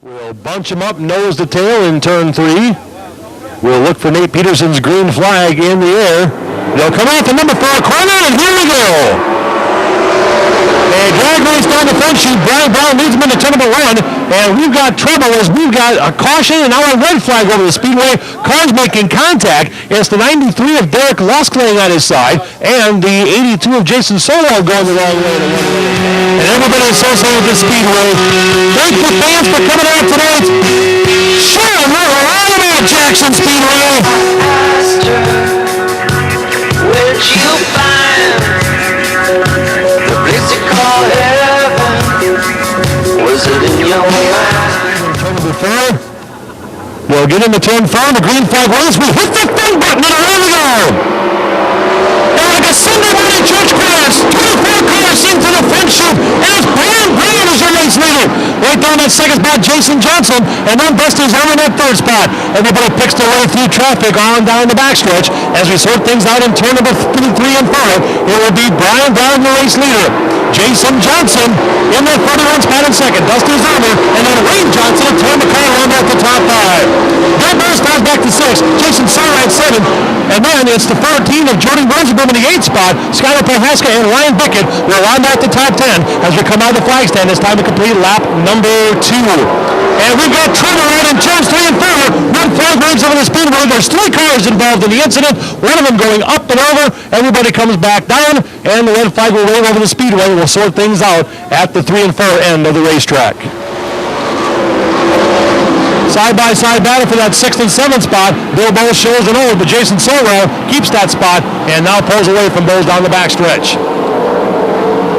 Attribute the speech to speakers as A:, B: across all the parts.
A: We'll bunch him up nose to tail in turn 3. We'll look for Nate Peterson's green flag in the air. They'll come off the number 4 corner, and here we go. A drag race down the front chute. Brian Brown leads him into turn number 1, and we've got trouble as we've got a caution and now a red flag over the Speedway. Cars making contact. It's the 93 of Derek Lusk laying on his side, and the 82 of Jason Solwell going the wrong way. And everybody associated with the Speedway. Thank you fans for coming out tonight. Sure, we're all about Jackson Speedway. Where'd you find the place you call heaven? Was it in your mind? Turn number 4. We'll get into turn 4. The green flag runs. We hit the thing button and away we go. Now like a Sunday morning church class, 24 cars into the front chute, and it's Brian Brown as your race leader. Right down that second spot, Jason Johnson, and then Buster's on that third spot. Everybody picks their way through traffic on down the backstretch. As we sort things out in turn number 3 and 4, it will be Brian Brown, the race leader. Jason Johnson in that 41 spot in second. Dusty Zermer, and then Wayne Johnson and Tom McCall round out the top 5. Bill Burrs falls back to 6. Jason Sarra at 7. And then it's the 14 of Jordan Rosenbaum in the 8th spot. Skylar Prohaska and Ryan Bickett will round out the top 10 as we come out of the flag stand. It's time to complete lap number 2. And we've got trouble out in turns 3 and 4. Red flag waves over the Speedway. There's 3 cars involved in the incident. One of them going up and over. Everybody comes back down, and the red flag will wave over the Speedway. We'll sort things out at the 3 and 4 end of the racetrack. Side-by-side battle for that 6th and 7th spot. Bill Bowles shows an old, but Jason Solwell keeps that spot and now pulls away from Bowles down the backstretch.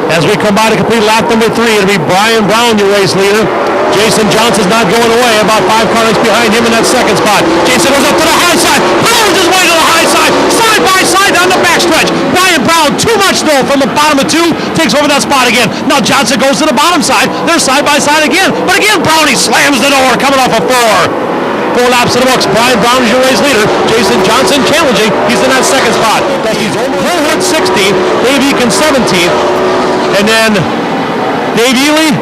A: As we come by to complete lap number 3, it'll be Brian Brown, your race leader. Jason Johnson's not going away, about 5 cars behind him in that second spot. Jason goes up to the high side, pulls his way to the high side, side-by-side down the backstretch. Brian Brown, too much though from the bottom of 2, takes over that spot again. Now Johnson goes to the bottom side, they're side-by-side again. But again, Brownie slams the door, coming off a 4. 4 laps in the books. Brian Brown is your race leader. Jason Johnson challenging. He's in that second spot. He's Colewood 16th, Dave Eakin 17th, and then Dave Ely,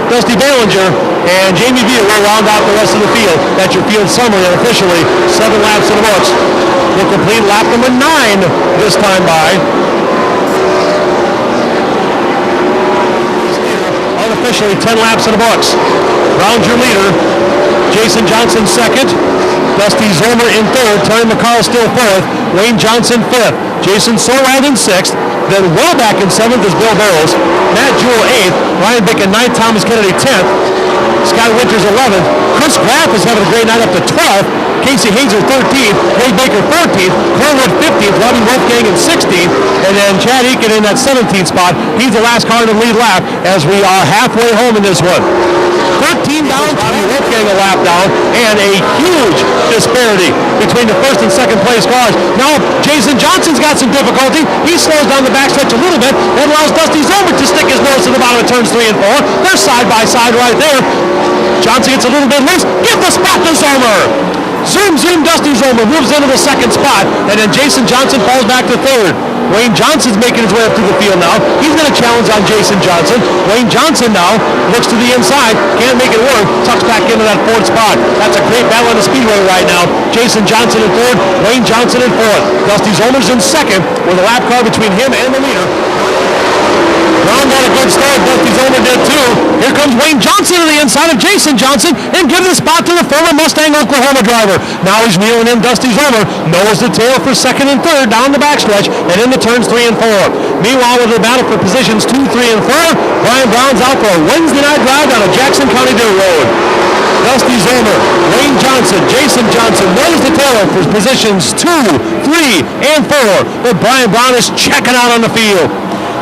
A: Dusty Ballinger, and Jamie View will round out the rest of the field. That's your field summary, and officially 7 laps in the books. We'll complete lap number 9 this time by. Unofficially 10 laps in the books. Brown's your leader. Jason Johnson second. Dusty Zomer in 3rd. Terry McCall still 4th. Wayne Johnson 5th. Jason Solwell in 6th. Then well back in 7th is Bill Barrows. Matt Jewell 8th. Ryan Bickett 9th. Thomas Kennedy 10th. Scott Winters 11th. Chris Graff is having a great night up to 12th. Casey Hazer 13th. Ray Baker 14th. Cornwood 15th. Robbie Wolfgang in 16th. And then Chad Eakin in that 17th spot. He's the last car in the lead lap as we are halfway home in this one. 13 down, Robbie Wolfgang a lap down, and a huge disparity between the first and second place cars. Now, Jason Johnson's got some difficulty. He slows down the backstretch a little bit. That allows Dusty Zomer to stick his nose to the bottom of turns 3 and 4. They're side-by-side right there. Johnson gets a little bit loose. Give the spot to Zomer. Zoom, Dusty Zomer moves into the second spot, and then Jason Johnson falls back to 3rd. Wayne Johnson's making his way up through the field now. He's going to challenge on Jason Johnson. Wayne Johnson now looks to the inside, can't make it work, tucks back into that 4th spot. That's a great battle on the Speedway right now. Jason Johnson in 3rd, Wayne Johnson in 4th. Dusty Zomer's in 2nd with a lap car between him and the leader. Brown got a good start. Dusty Zomer did too. Here comes Wayne Johnson to the inside of Jason Johnson and gives the spot to the former Mustang Oklahoma driver. Now he's wheeling in Dusty Zomer. Nose to tail for 2nd and 3rd down the backstretch and into turns 3 and 4. Meanwhile, with the battle for positions 2, 3, and 4, Brian Brown's out for a Wednesday night drive down a Jackson County dirt road. Dusty Zomer, Wayne Johnson, Jason Johnson, nose to tail for positions 2, 3, and 4. But Brian Brown is checking out on the field.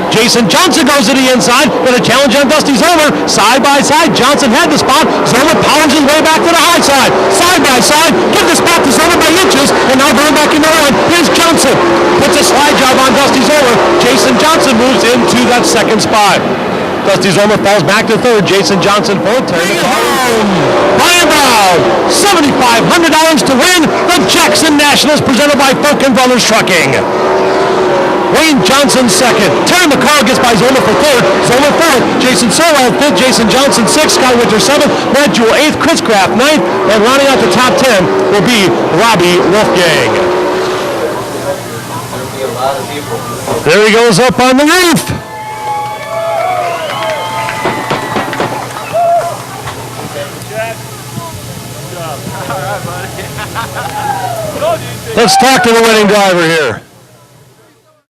A: Jason Johnson goes to the inside with a challenge on Dusty Zomer. Side-by-side, Johnson had the spot. Zomer powers his way back to the high side. Side-by-side, give the spot to Zomer by inches, and now going back in the line. Here's Johnson. Puts a slide job on Dusty Zomer. Jason Johnson moves into that 2nd spot. Dusty Zomer falls back to 3rd. Jason Johnson 4th. Turn it home. Brian Brown, $7,500 to win the Jackson Nationals presented by Falcon Brothers Trucking. Wayne Johnson second. Terry McCall gets by Zomer for third. Zomer fourth. Jason Sorrell fifth. Jason Johnson sixth. Scott Winter seventh. Matt Jewell eighth. Chris Kraft ninth. And rounding out the top 10 will be Robbie Wolfgang. There he goes up on the roof. Let's talk to the winning driver here.